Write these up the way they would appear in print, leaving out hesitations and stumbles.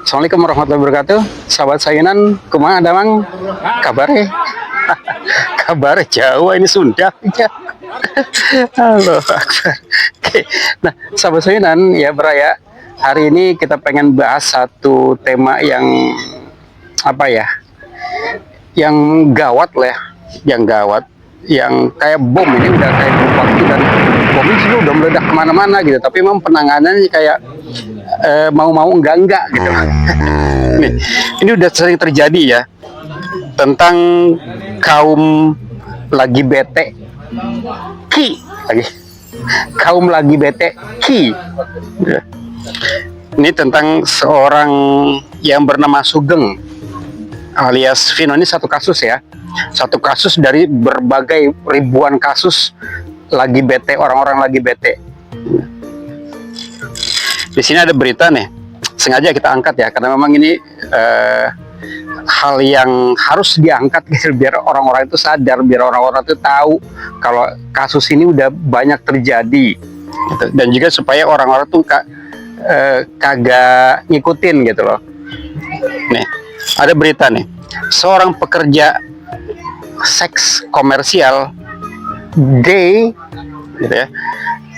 Assalamualaikum warahmatullahi wabarakatuh. Sahabat sayangan, kumaha damang kabarnya? Kabar Jawa ini Sunda. Halo Akbar. Oke. Nah, sahabat sayangan ya beraya. Hari ini kita pengen bahas satu tema yang apa ya? Yang gawat lah ya. Yang gawat, yang kayak bom ini udah kayak bom waktu, dan bom ini sudah udah meledak kemana-mana gitu. Tapi memang penanganannya kayak mau-mau enggak gitu. Nih, ini udah sering terjadi ya, tentang kaum lagi bete lagi kaum lagi bete ya. Ini tentang seorang yang bernama Sugeng alias Vino. Ini satu kasus ya, satu kasus dari berbagai ribuan kasus lagi bete, orang-orang lagi bete. Di sini ada berita nih, sengaja kita angkat ya, karena memang ini hal yang harus diangkat gitu, biar orang-orang itu sadar, biar orang-orang itu tahu kalau kasus ini udah banyak terjadi gitu. Dan juga supaya orang-orang tuh kagak ngikutin gitu loh. Nih, ada berita nih, seorang pekerja seks komersial gay gitu ya,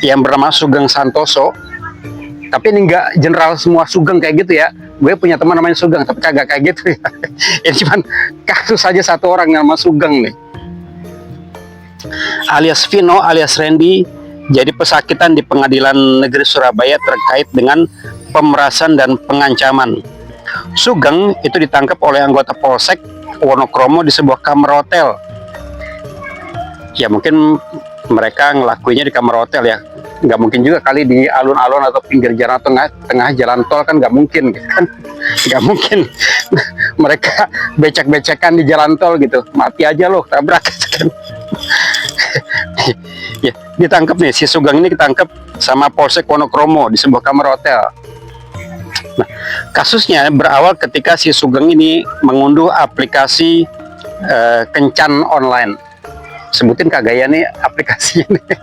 yang bernama Sugeng Santoso. Tapi ini enggak general semua Sugeng kayak gitu ya. Gue punya teman namanya Sugeng, tapi kagak kayak gitu ya. Ini cuman kasus saja satu orang yang nama Sugeng nih. Alias Vino alias Randy jadi pesakitan di Pengadilan Negeri Surabaya terkait dengan pemerasan dan pengancaman. Sugeng itu ditangkap oleh anggota Polsek Wonokromo di sebuah kamar hotel. Ya mungkin mereka ngelakuinnya di kamar hotel ya. Nggak mungkin juga kali di alun-alun atau pinggir jalan atau tengah jalan tol, kan nggak mungkin gitu kan. Nggak mungkin mereka becek-becekan di jalan tol gitu, mati aja loh tabrak gitu kan. Ya, ditangkap nih, si Sugeng ini ditangkap sama Polsek Wonokromo di sebuah kamar hotel. Nah, kasusnya berawal ketika si Sugeng ini mengunduh aplikasi kencan online. Sebutin kagak ya nih aplikasinya nih.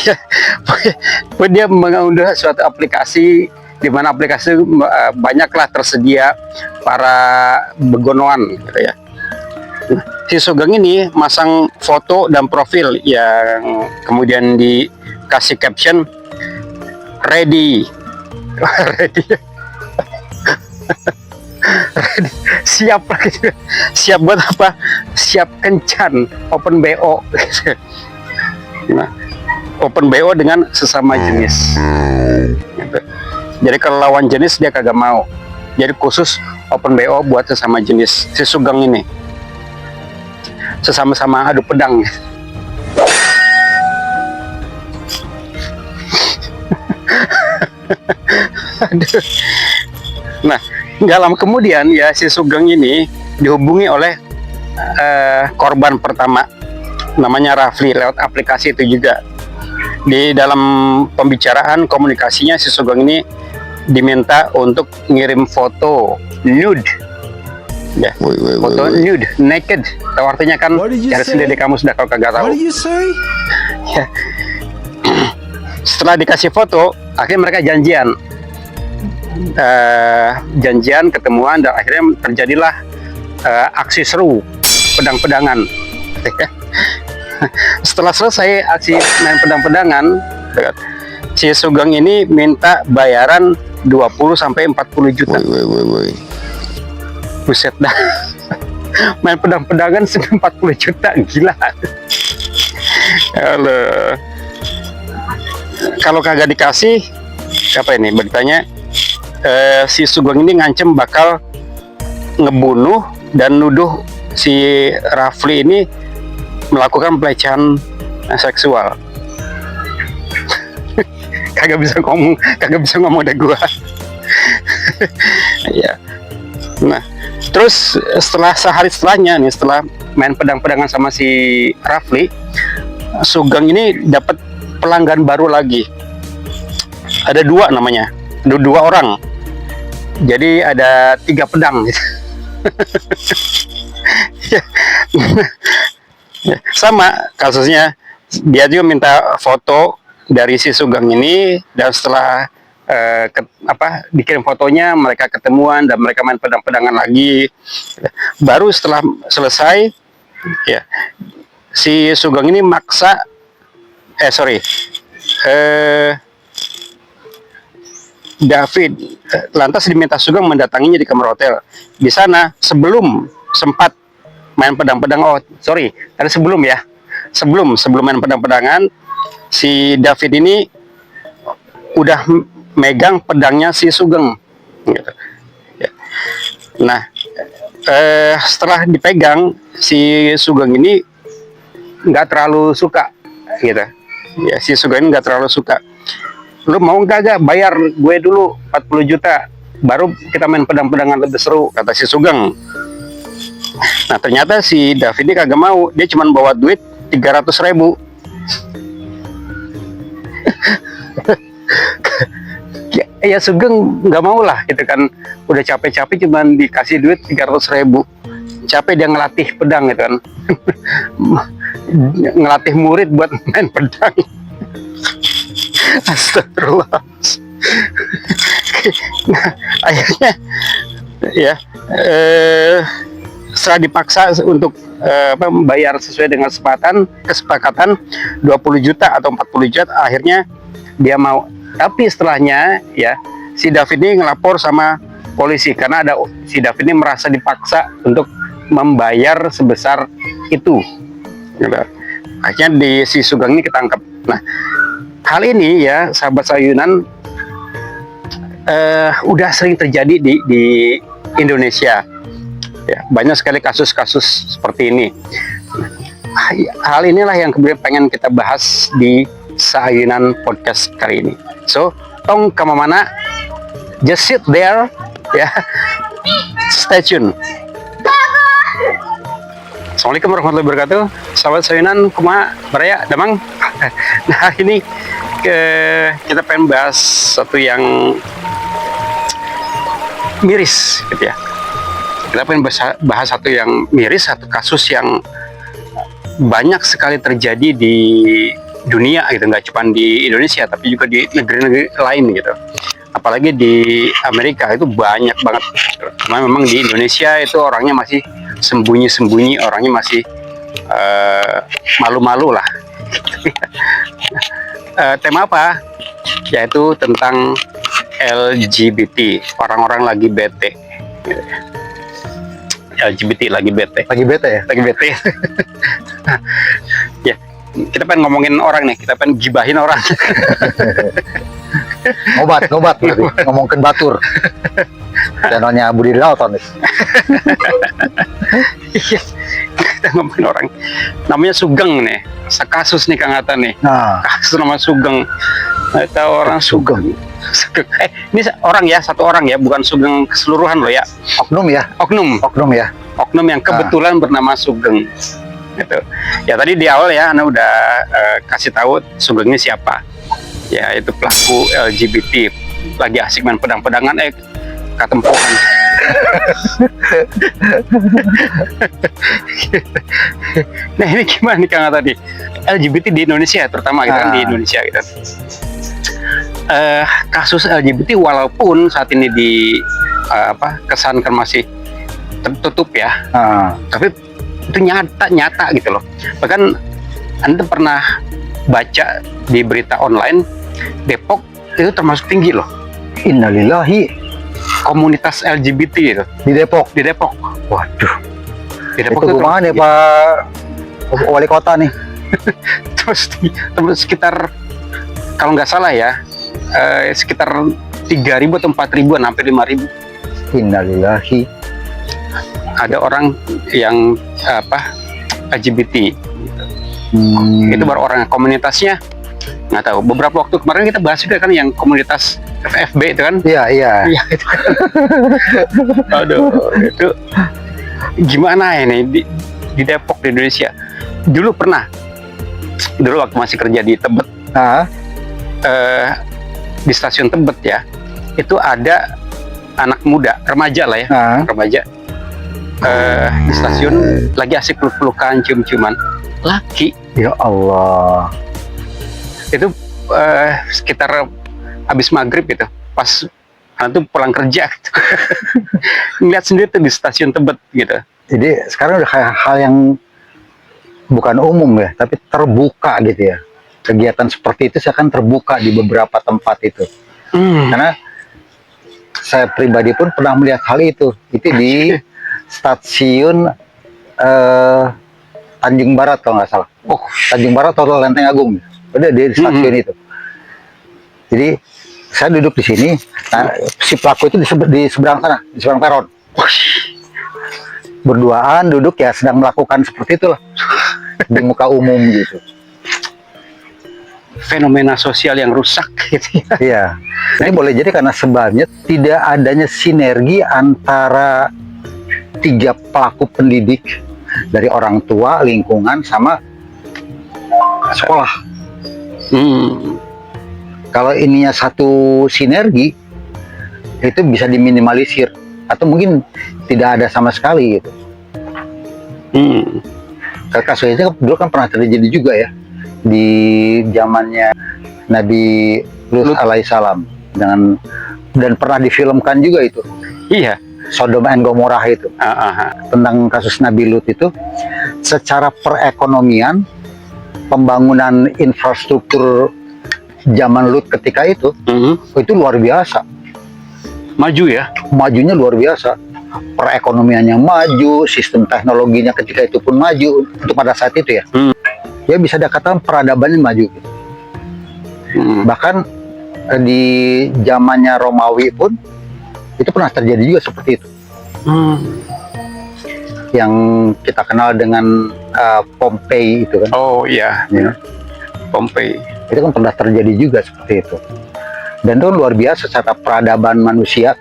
Ya, dia mengunduh suatu aplikasi, di mana aplikasi banyaklah tersedia para begonoan gitu ya. Nah, si Sugeng ini masang foto dan profil yang kemudian dikasih caption ready. Ready. Ready. Siap lagi. Siap buat apa? Siap kencan, open BO. Nah, open BO dengan sesama jenis gitu. Jadi kalau lawan jenis dia kagak mau, jadi khusus open BO buat sesama jenis. Si Sugeng ini sesama-sama adu pedang. Aduh. Nah, nggak lama kemudian ya si Sugeng ini dihubungi oleh korban pertama, namanya Rafli, lewat aplikasi itu juga. Di dalam pembicaraan komunikasinya si Sugeng ini diminta untuk ngirim foto nude ya, foto nude, naked. Tahu artinya kan? Cari sendiri kamu sudah, kalau kagak tahu ya. Setelah dikasih foto, akhirnya mereka janjian ketemuan, dan akhirnya terjadilah aksi seru pedang-pedangan. Setelah selesai aksi main pedang-pedangan, si Sugeng ini minta bayaran 20-40 juta. Buset dah. Main pedang-pedangan sampai 40 juta, gila. Halo. Kalau kagak dikasih, apa ini beritanya, si Sugeng ini ngancem bakal ngebunuh dan nuduh si Rafli ini melakukan pelecehan seksual. Kagak bisa ngomong deh gua. Ya. Nah, terus sehari setelahnya nih, setelah main pedang-pedangan sama si Rafli, Sugeng ini dapat pelanggan baru lagi. Ada dua namanya, dua orang. Jadi ada 3 pedang. Sama kasusnya, dia juga minta foto dari si Sugeng ini, dan setelah dikirim fotonya, mereka ketemuan dan mereka main pedang-pedangan lagi. Baru setelah selesai, ya si Sugeng ini maksa, David lantas diminta Sugeng mendatanginya di kamar hotel. Di sana sebelum sempat main pedang-pedang, tadi sebelum main pedang-pedangan, si David ini udah megang pedangnya si Sugeng. Gitu. Ya. Nah, setelah dipegang, si Sugeng ini nggak terlalu suka, gitu. Ya, si Sugeng ini nggak terlalu suka. Lu mau nggak bayar gue dulu 40 juta, baru kita main pedang-pedangan lebih seru, kata si Sugeng. Nah, ternyata si David ini kagak mau, dia cuma bawa duit 300.000. Ya Sugeng nggak mau lah, gitu kan, udah capek-capek cuman dikasih duit 300.000, capek dia ngelatih pedang, gitu kan. Ngelatih murid buat main pedang. Astagfirullah. Nah, akhirnya ya setelah dipaksa untuk membayar sesuai dengan kesepakatan 20 juta atau 40 juta, akhirnya dia mau. Tapi setelahnya ya si David ini ngelapor sama polisi karena si David ini merasa dipaksa untuk membayar sebesar itu. Akhirnya si Sugeng ini ketangkep. Nah, hal ini ya sahabat sayunan udah sering terjadi di Indonesia. Ya, banyak sekali kasus-kasus seperti ini. Hal inilah yang kemudian pengen kita bahas di Sayunan Podcast kali ini. So, tong kemana-mana, just sit there, ya, stay tune. Assalamualaikum warahmatullahi wabarakatuh. Sahabat Sayunan, kumaha baraya damang. Nah, ini kita pengen bahas satu yang miris, gitu ya. Kita pengen bahas satu yang miris, satu kasus yang banyak sekali terjadi di dunia, gitu, nggak cuma di Indonesia tapi juga di negeri-negeri lain, gitu. Apalagi di Amerika itu banyak banget. Cuma memang di Indonesia itu orangnya masih sembunyi-sembunyi, orangnya masih malu-malu lah. Tema apa? Yaitu tentang LGBT, orang-orang lagi bete. LGBT lagi bete. Lagi bete ya? Lagi bete. Ya, kita pengen ngomongin orang nih, kita pengen gibahin orang. ngobat ngomongin batur. Channelnya Budi Dalton nih. Iya, kita ngomongin orang. Namanya Sugeng nih, sekasus nih Kang Hatta nih. Nah, kasus nama Sugeng. Atau orang Sugeng. Ini orang ya, satu orang ya, bukan Sugeng keseluruhan loh ya. oknum ya. Oknum ya. Oknum yang kebetulan bernama Sugeng. Gitu. Ya tadi di awal ya, Anda udah kasih tahu Sugeng ini siapa. Ya itu pelaku LGBT, lagi asik main pedang-pedangan, katempohan. Nah ini gimana nih Kang tadi LGBT di Indonesia, terutama gitu kan di Indonesia gitu. Kasus LGBT walaupun saat ini kesankan masih tertutup ya, tapi itu nyata gitu loh. Bahkan Anda pernah baca di berita online, Depok itu termasuk tinggi loh. Innalillahi. Komunitas LGBT itu Di Depok. Waduh. Di Depok itu gimana ya Pak Wali Kota nih? terus sekitar, kalau nggak salah ya, sekitar 3.000 atau 4.000-an, hampir 5.000. Innalillahi. Ada orang yang LGBT. Itu baru orang komunitasnya nggak tahu. Beberapa waktu kemarin kita bahas juga kan yang komunitas FFB itu kan. Iya itu kan. Aduh, itu gimana ini di Depok di Indonesia. Dulu waktu masih kerja di Tebet, di stasiun Tebet ya, itu ada anak muda, remaja lah ya, remaja di stasiun lagi asik peluk-pelukan, cium-ciuman, laki. Ya Allah. Itu sekitar habis maghrib gitu, pas tuh pulang kerja gitu. Ngeliat sendiri tuh di stasiun Tebet gitu. Jadi sekarang udah kayak hal yang bukan umum ya, tapi terbuka gitu ya. Kegiatan seperti itu seakan terbuka di beberapa tempat itu. Karena saya pribadi pun pernah melihat hal itu. Itu di stasiun Tanjung Barat kalau nggak salah. Oh, Tanjung Barat atau Lenteng Agung. Udah di stasiun itu. Jadi saya duduk di sini, nah, si pelaku itu di seberang sana, di seberang peron. Berduaan duduk ya sedang melakukan seperti itulah di muka umum gitu. fenomena sosial yang rusak gitu ya. Iya. Nah, ini boleh jadi karena sebabnya tidak adanya sinergi antara 3 pelaku pendidik dari orang tua, lingkungan, sama sekolah. Kalau ininya satu sinergi, itu bisa diminimalisir atau mungkin tidak ada sama sekali gitu. Kasusnya dulu kan pernah terjadi juga ya di zamannya Nabi Lut alaihissalam dan pernah difilmkan juga itu. Iya. Sodom and Gomorrah itu tentang kasus Nabi Lut itu. Secara perekonomian, pembangunan infrastruktur zaman Lut ketika itu luar biasa. Maju ya? Majunya luar biasa. Perekonomiannya maju, sistem teknologinya ketika itu pun maju untuk pada saat itu ya. Ya bisa dikatakan peradabannya maju. Bahkan di zamannya Romawi pun itu pernah terjadi juga seperti itu. Yang kita kenal dengan Pompei itu kan. Oh iya, Ya. Pompei. Itu kan pernah terjadi juga seperti itu. Dan itu luar biasa secara peradaban manusia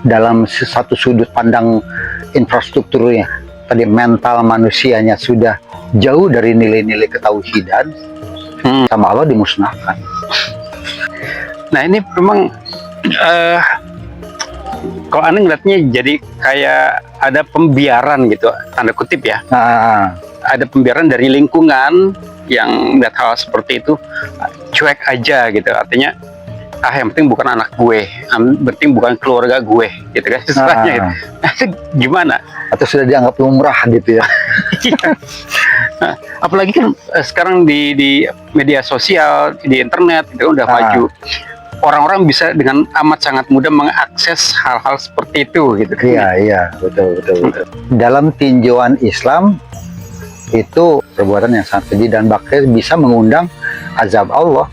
dalam satu sudut pandang infrastrukturnya. Tadi mental manusianya sudah jauh dari nilai-nilai ketauhidan, sama Allah dimusnahkan. Nah ini memang kalau aneh ngeliatnya jadi kayak ada pembiaran gitu, tanda kutip ya. Ada pembiaran dari lingkungan yang melihat hal seperti itu cuek aja gitu. Artinya yang penting bukan anak gue, yang penting bukan keluarga gue gitu kan istilahnya gitu. Nah, itu gimana? Atau sudah dianggap lumrah gitu ya. Nah, apalagi kan sekarang di media sosial, di internet itu udah maju. Orang-orang bisa dengan amat sangat mudah mengakses hal-hal seperti itu gitu. Iya, betul. Dalam tinjauan Islam itu perbuatan yang sangat keji dan bahkan bisa mengundang azab Allah.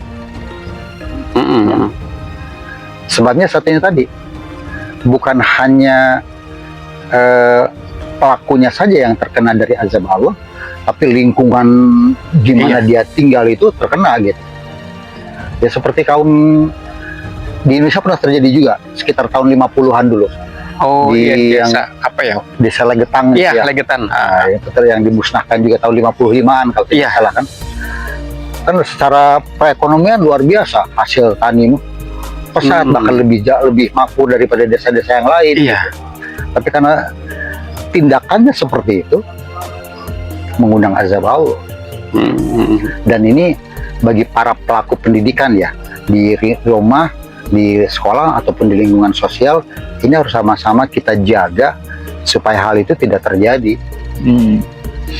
Sebabnya satunya tadi bukan hanya pelakunya saja yang terkena dari azab Allah, tapi lingkungan di mana dia tinggal itu terkena gitu. Ya seperti kaum di Indonesia pernah terjadi juga sekitar tahun 50-an dulu. Oh di iya, yang apa ya? Desa Legetan. Iya, Legetan. Itu yang dimusnahkan juga tahun 55-an kalau tidak salah kan. Kan secara perekonomian luar biasa hasil tani pesat, bahkan lebih makmur daripada desa-desa yang lain. Iya. Gitu. Tapi karena tindakannya seperti itu mengundang azab Allah. Dan ini bagi para pelaku pendidikan ya di rumah, di sekolah ataupun di lingkungan sosial, ini harus sama-sama kita jaga supaya hal itu tidak terjadi.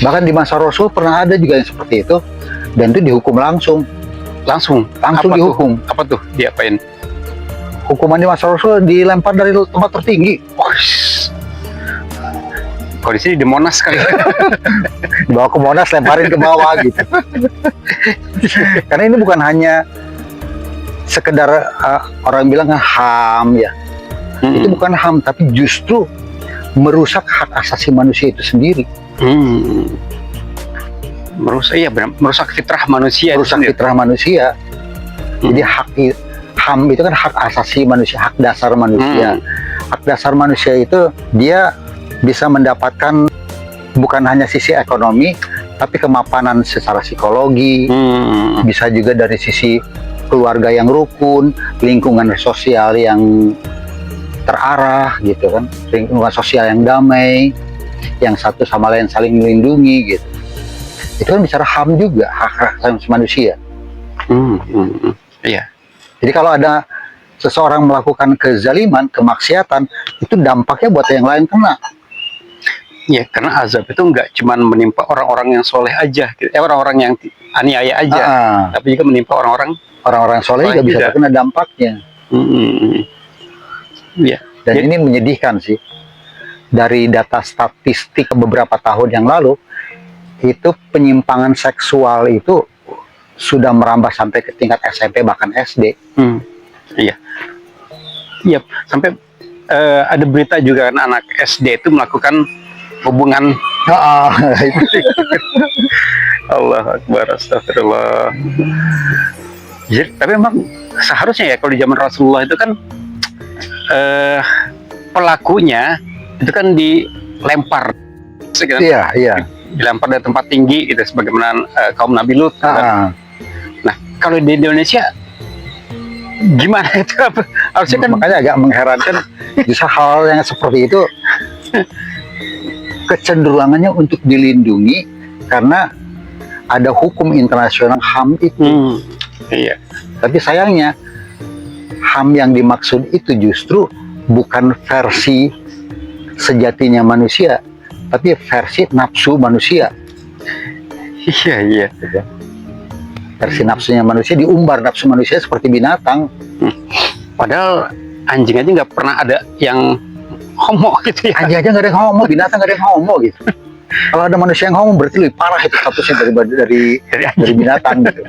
Bahkan di masa Rasul pernah ada juga yang seperti itu dan itu dihukum langsung apa dihukum. Apa tuh diapain? Hukuman di masa Rasul dilempar dari tempat tertinggi. Kalau di sini di Monas kali. Dibawa ke Monas, lemparin ke bawah gitu. Karena ini bukan hanya sekedar orang bilang HAM ya. Itu bukan HAM, tapi justru merusak hak asasi manusia itu sendiri. Merusak fitrah manusia. Fitrah manusia. Jadi HAM itu kan hak asasi manusia, hak dasar manusia. Hak dasar manusia itu dia bisa mendapatkan bukan hanya sisi ekonomi, tapi kemapanan secara psikologi, bisa juga dari sisi keluarga yang rukun, lingkungan sosial yang terarah gitu kan, lingkungan sosial yang damai, yang satu sama lain saling melindungi gitu. Itu kan bicara HAM juga, hak asasi manusia. Iya. Jadi kalau ada seseorang melakukan kezaliman, kemaksiatan, itu dampaknya buat yang lain kena. Ya, karena azab itu nggak cuma menimpa orang-orang yang soleh aja, orang-orang yang aniaya aja, tapi juga menimpa Orang-orang soleh juga bisa terkena dampaknya. Ya. Dan ini menyedihkan sih. Dari data statistik beberapa tahun yang lalu, itu penyimpangan seksual itu sudah merambah sampai ke tingkat SMP bahkan SD. Iya. Iya, sampai ada berita juga kan anak SD itu melakukan hubungan. Allah Akbar, astagfirullah. Jadi, tapi memang seharusnya ya kalau di zaman Rasulullah itu kan pelakunya itu kan dilempar, Iya. dilempar dari tempat tinggi gitu, sebagaimana kaum Nabi Lut. Nah, kalau di Indonesia gimana itu? Harusnya kan Makanya agak mengherankan bisa hal yang seperti itu kecenderungannya untuk dilindungi karena ada hukum internasional HAM itu. Iya. Tapi sayangnya HAM yang dimaksud itu justru bukan versi sejatinya manusia, tapi versi nafsu manusia. Iya. Versi nafsunya manusia diumbar nafsu manusia seperti binatang. Padahal anjing aja nggak pernah ada yang homo gitu ya. Anjing aja nggak ada yang homo, binatang nggak ada yang homo gitu. Kalau ada manusia yang homo berarti lebih parah itu statusnya dari binatang gitu.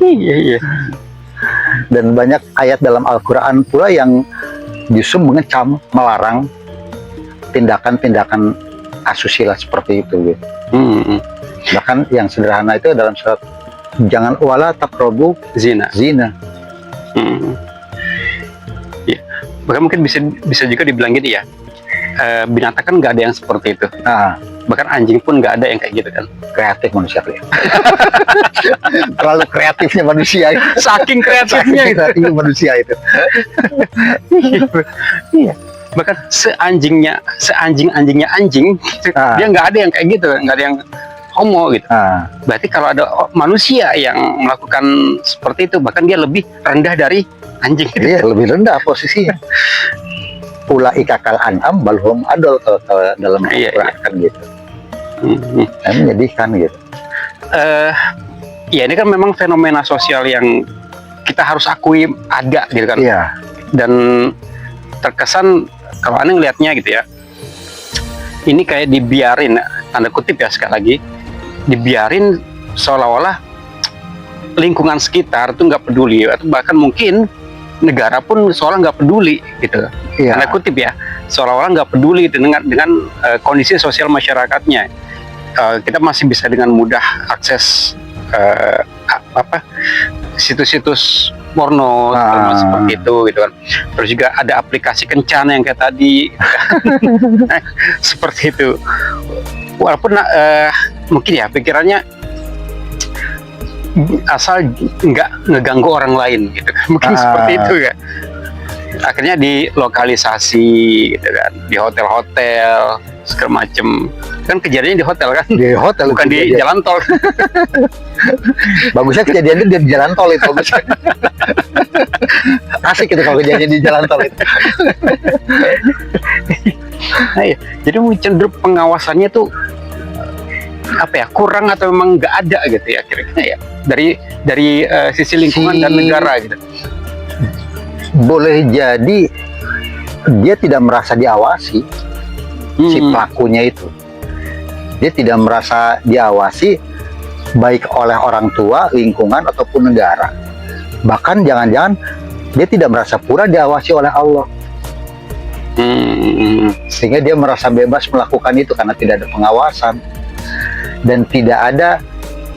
Iya. Dan banyak ayat dalam Al-Quran pula yang justru mengecam, melarang tindakan-tindakan asusila seperti itu gitu. Bahkan yang sederhana itu dalam surat jangan wala taqrabu Zina. Ya. Bahkan mungkin bisa juga dibilang gitu ya. Binatang kan nggak ada yang seperti itu. Bahkan anjing pun nggak ada yang kayak gitu kan. Kreatif manusia tuh ya. Terlalu kreatifnya manusia. Saking kreatifnya gitu. Kreatifnya manusia itu. Iya. Bahkan seanjing-anjingnya anjing, dia nggak ada yang kayak gitu, nggak ada yang homo gitu. Berarti kalau ada manusia yang melakukan seperti itu, bahkan dia lebih rendah dari anjing. Iya, lebih rendah posisinya. Ulaika kal an'am balhum adol kalau dalam Al-Quran kan gitu. Menyedihkan gitu. Ya ini kan memang fenomena sosial yang kita harus akui ada gitu kan. Iya. Dan terkesan kalau aneh ngelihatnya gitu ya, ini kayak dibiarin, tanda kutip ya sekali lagi, dibiarin seolah-olah lingkungan sekitar tuh nggak peduli, atau bahkan mungkin negara pun seolah nggak peduli gitu. Iya. Tanda kutip ya, seolah-olah nggak peduli gitu dengan kondisi sosial masyarakatnya. Kita masih bisa dengan mudah akses situs-situs porno seperti itu gitu kan. Terus juga ada aplikasi kencan yang kayak tadi seperti itu. Walaupun mungkin ya pikirannya asal nggak ngeganggu orang lain gitu kan, mungkin seperti itu ya. Akhirnya dilokalisasi gitu kan, di hotel-hotel segala macem. Kan kejadiannya di hotel kan, di hotel bukan di jalan tol. Bagusnya kejadiannya di jalan tol itu. Asik itu kalau kejadian di jalan tol itu. Nah, ya. Jadi cenderung pengawasannya tuh apa ya, kurang atau memang nggak ada gitu ya kira-kira ya, dari sisi lingkungan dan negara gitu. Boleh jadi dia tidak merasa diawasi, si pelakunya itu. Dia tidak merasa diawasi baik oleh orang tua, lingkungan ataupun negara. Bahkan jangan-jangan dia tidak merasa pura diawasi oleh Allah. Sehingga dia merasa bebas melakukan itu karena tidak ada pengawasan dan tidak ada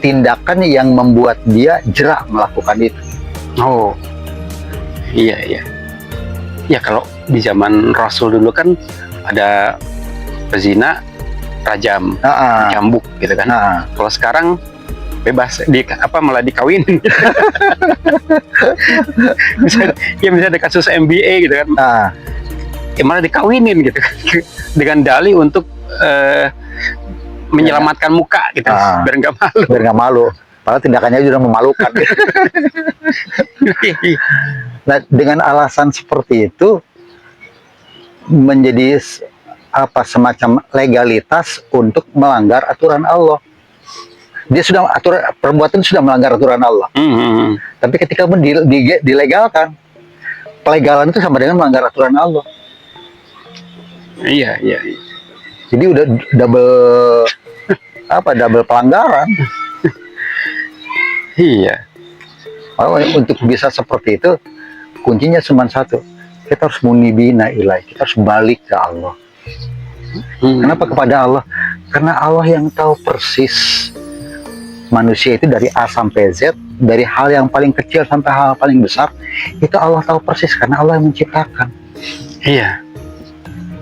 tindakan yang membuat dia jerak melakukan itu. Oh, iya. Ya kalau di zaman Rasul dulu kan ada pezina rajam, cambuk gitu kan. Kalau sekarang bebas malah dikawinin. Bisa ada kasus MBA gitu kan. Ya malah dikawinin gitu kan. Dengan dalih untuk menyelamatkan muka gitu, biar nggak malu. Padahal tindakannya sudah memalukan. Nah, dengan alasan seperti itu menjadi semacam legalitas untuk melanggar aturan Allah. Dia sudah perbuatan sudah melanggar aturan Allah. Tapi ketika dilegalkan, pelegalan itu sama dengan melanggar aturan Allah. Iya. Jadi udah double pelanggaran. Iya. Untuk bisa seperti itu, kuncinya cuma satu. Kita harus munibina ilaih, kita harus balik ke Allah. Kenapa kepada Allah? Karena Allah yang tahu persis manusia itu dari A sampai Z, dari hal yang paling kecil sampai hal paling besar, itu Allah tahu persis karena Allah yang menciptakan. Iya.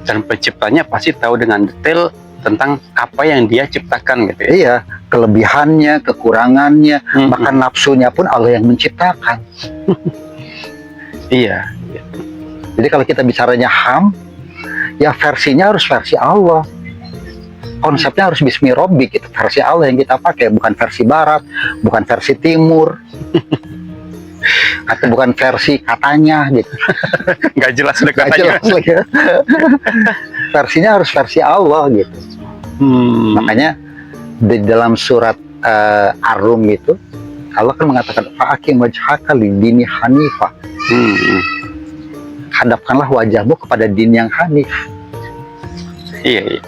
Dan penciptanya pasti tahu dengan detail tentang apa yang dia ciptakan gitu ya. Iya, kelebihannya, kekurangannya, bahkan nafsunya pun Allah yang menciptakan. Iya. Jadi kalau kita bicaranya HAM, ya versinya harus versi Allah. Konsepnya harus Bismi Robbik, itu versi Allah yang kita pakai, bukan versi Barat, bukan versi Timur, atau bukan versi katanya gitu. Nggak jelas Nggak katanya. jelas lagi. Versinya harus versi Allah gitu. Makanya di dalam surat Ar-Rum itu Allah kan mengatakan fa'akim wajhaka lidini hanifah. Hadapkanlah wajahmu kepada din yang hanif. Iya.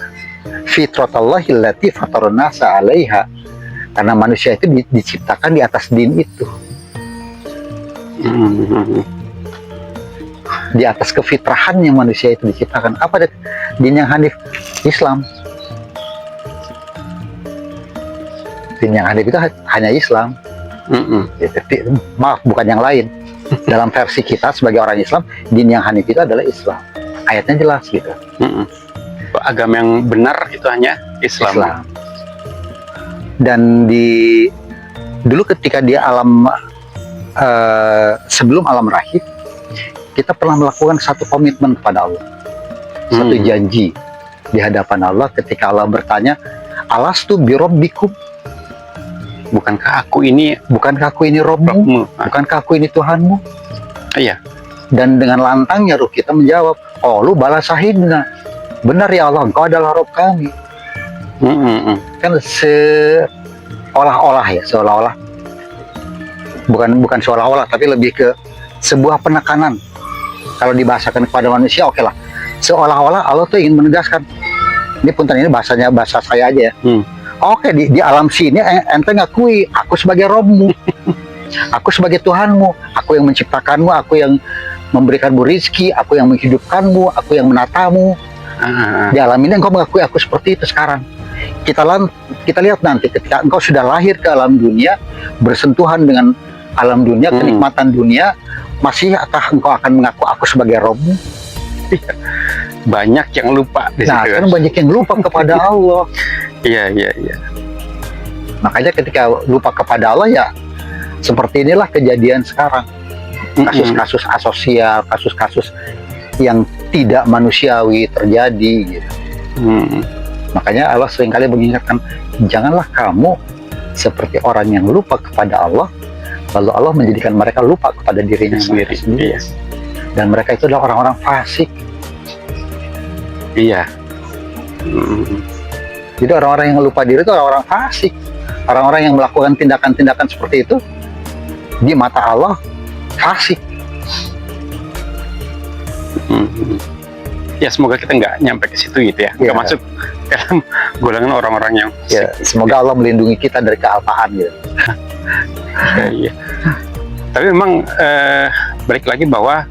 Fitratallahi allati fatarun nasa 'alaiha. Karena manusia itu diciptakan di atas din itu. Di atas kefitrahannya manusia itu diciptakan. Apa din yang hanif? Islam. Din yang hanif itu hanya Islam. Maaf, bukan yang lain. Dalam versi kita sebagai orang Islam, din yang hanif itu adalah Islam. Ayatnya jelas gitu. Agama yang benar itu hanya Islam. Dan dulu ketika dia sebelum alam rahib, kita pernah melakukan satu komitmen kepada Allah, satu janji di hadapan Allah ketika Allah bertanya, alastu birabbikum, bukankah aku ini Robmu, bukankah aku ini Tuhanmu? Iya. Dan dengan lantangnya ruh kita menjawab, oh lu bala sahidna, benar ya Allah, engkau adalah Rob kami. Kan seolah-olah bukan seolah-olah, tapi lebih ke sebuah penekanan. Kalau dibahasakan kepada manusia, oke lah, seolah-olah Allah tuh ingin menegaskan, ini punten, ini bahasa saya aja ya. Oke, di alam sini ente ngakui aku sebagai Robmu, aku sebagai Tuhanmu, aku yang menciptakanmu, aku yang memberikanmu rizki, aku yang menghidupkanmu, aku yang menatamu. Di alam ini engkau mengakui aku seperti itu sekarang. Kita lihat nanti ketika engkau sudah lahir ke alam dunia, bersentuhan dengan alam dunia, kenikmatan dunia, masihkah engkau akan mengaku aku sebagai Robmu? Banyak yang lupa di Nah, situ. kan banyak yang lupa kepada Allah. Iya. Makanya ketika lupa kepada Allah, ya seperti inilah kejadian sekarang. Kasus-kasus asosial, kasus-kasus yang tidak manusiawi terjadi gitu. Makanya Allah seringkali mengingatkan, janganlah kamu seperti orang yang lupa kepada Allah, lalu Allah menjadikan mereka lupa kepada dirinya sendiri. Iya. Dan mereka itu adalah orang-orang fasik. Iya. Jadi orang-orang yang lupa diri itu orang-orang fasik. Orang-orang yang melakukan tindakan-tindakan seperti itu di mata Allah fasik. Ya semoga kita nggak nyampe ke situ gitu ya, nggak masuk dalam golongan orang-orang yang ya, semoga Allah melindungi kita dari kealpaan gitu. Iya. Tapi memang balik lagi bahwa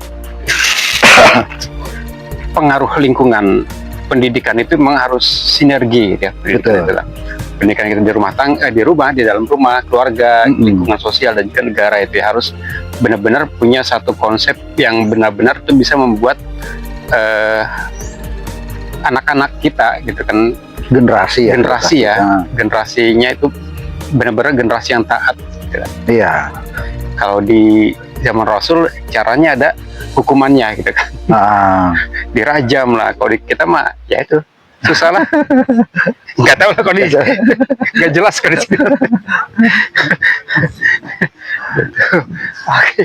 pengaruh lingkungan pendidikan itu memang harus sinergi gitu ya. Betul. Pendidikan kita di rumah tangga, di dalam rumah, keluarga, lingkungan sosial dan juga negara itu ya, harus benar-benar punya satu konsep yang benar-benar itu bisa membuat anak-anak kita gitu kan, generasi generasinya itu benar-benar generasi yang taat gitu kan. Iya. Kalau di zaman Rasul caranya ada hukumannya gitu kan. Dirajam lah. Kalau di kita mah ya itu susah lah. Nggak tahu lah kondisi, nggak jelas kondisi. Oke,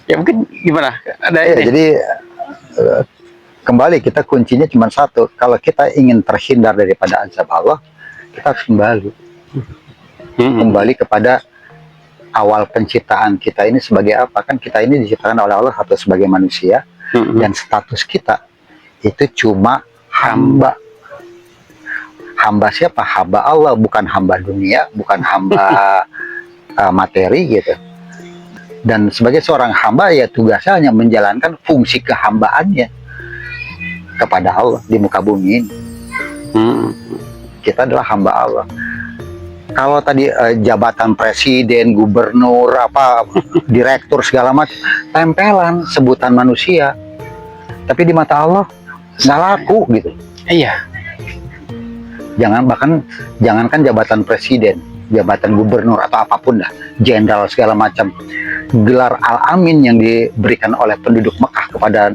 ya mungkin gimana? Ada Ya, ini? jadi kembali kita kuncinya cuma satu. Kalau kita ingin terhindar daripada azab Allah, kita harus kembali kepada awal penciptaan kita ini sebagai apa. Kan kita ini diciptakan oleh Allah atau sebagai manusia, dan status kita itu cuma hamba. Hamba siapa? Hamba Allah, bukan hamba dunia, bukan hamba materi gitu. Dan sebagai seorang hamba ya tugasnya hanya menjalankan fungsi kehambaannya kepada Allah di muka bumi ini. Kita adalah hamba Allah. Kalau tadi jabatan presiden, gubernur, apa direktur segala macam, tempelan sebutan manusia. Tapi di mata Allah nggak laku gitu. Iya. Jangankan jabatan presiden, jabatan gubernur atau apapun dah, jenderal segala macam. Gelar Al-Amin yang diberikan oleh penduduk Mekah kepada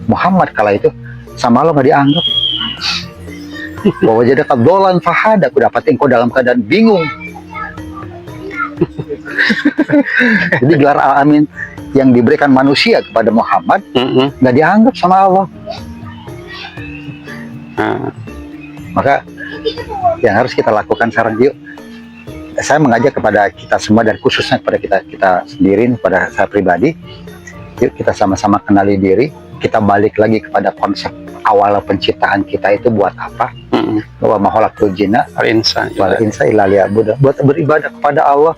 Muhammad kala itu sama Allah nggak dianggap. Bahwa jadi kadolan fahad, aku dapat engkau dalam keadaan bingung. Jadi gelar Al-Amin yang diberikan manusia kepada Muhammad nggak dianggap sama Allah. Maka yang harus kita lakukan sekarang, yuk, saya mengajak kepada kita semua dan khususnya kepada kita sendiri, kepada saya pribadi, yuk kita sama-sama kenali diri, kita balik lagi kepada konsep awal penciptaan kita itu buat apa? Bahwa makhluk jinna wal insa illa liya'budun, buat beribadah kepada Allah,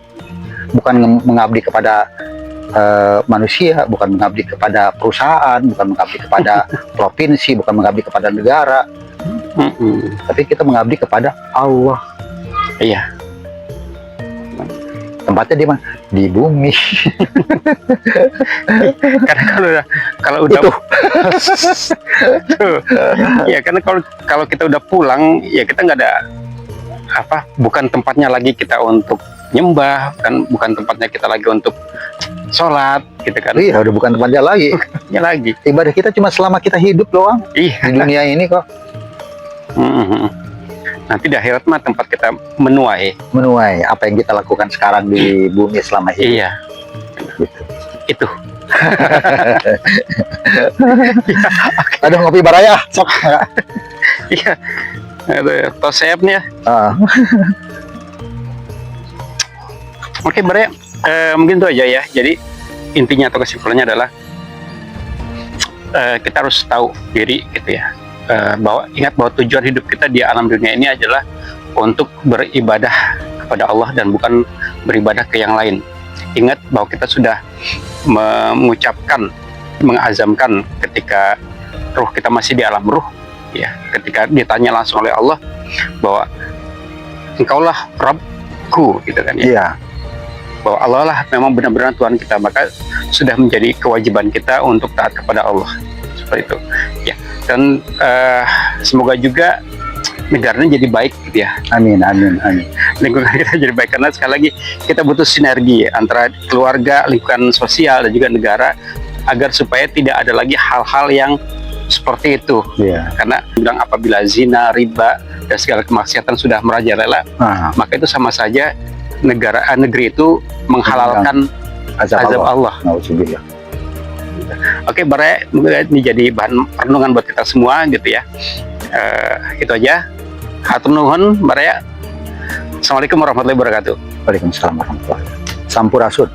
bukan mengabdi kepada manusia, bukan mengabdi kepada perusahaan, bukan mengabdi kepada provinsi, bukan mengabdi kepada negara. Tapi kita mengabdi kepada Allah. Iya. Tempatnya di mana? Di bumi. Karena kalau udah Itu. Tuh. Ya karena kalau kita udah pulang, ya kita nggak ada apa, bukan tempatnya lagi kita untuk nyembah, bukan tempatnya kita lagi untuk sholat, gitu kan? Iya, udah bukan tempatnya lagi. Ya lagi. Ibadah kita cuma selama kita hidup doang Iya. di dunia ini kok. Nanti di akhirat mah tempat kita menuai. Menuai apa yang kita lakukan sekarang di bumi selama hidup. Iya. Gitu. Itu. Aduh, ngopi baraya, sok. Iya. Tosepnya. Oke, Bare. Mungkin itu aja ya. Jadi intinya atau kesimpulannya adalah kita harus tahu diri gitu ya. Ingat bahwa tujuan hidup kita di alam dunia ini adalah untuk beribadah kepada Allah dan bukan beribadah ke yang lain. Ingat bahwa kita sudah mengucapkan, mengazamkan ketika ruh kita masih di alam ruh, ya, ketika ditanya langsung oleh Allah bahwa engkaulah Rabbku, gitu kan ya. Iya. Bahwa Allah lah memang benar-benar Tuhan kita, maka sudah menjadi kewajiban kita untuk taat kepada Allah, seperti itu ya. Dan semoga juga negaranya jadi baik gitu ya. Amin, amin, amin. Lingkungan kita jadi baik, karena sekali lagi kita butuh sinergi antara keluarga, lingkungan sosial dan juga negara, agar supaya tidak ada lagi hal-hal yang seperti itu. Iya. Karena bilang apabila zina, riba dan segala kemaksiatan sudah merajalela, maka itu sama saja negeri itu menghalalkan azab Allah. Nauzubillah. Oke, Bare, ini jadi bahan renungan buat kita semua gitu ya. Itu aja. Hatur nuhun, Bare. Assalamualaikum warahmatullahi wabarakatuh. Waalaikumsalam warahmatullahi wabarakatuh. Sampurasun.